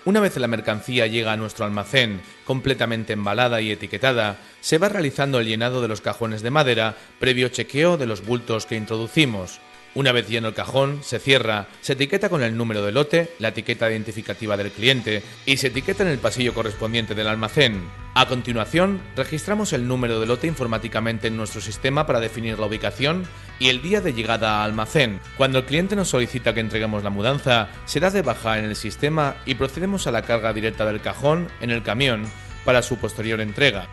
Una vez la mercancía llega a nuestro almacén, completamente embalada y etiquetada, se va realizando el llenado de los cajones de madera, previo chequeo de los bultos que introducimos. Una vez lleno el cajón, se cierra, se etiqueta con el número de lote, la etiqueta identificativa del cliente y se etiqueta en el pasillo correspondiente del almacén. A continuación, registramos el número de lote informáticamente en nuestro sistema para definir la ubicación y el día de llegada a almacén. Cuando el cliente nos solicita que entreguemos la mudanza, se da de baja en el sistema y procedemos a la carga directa del cajón en el camión para su posterior entrega.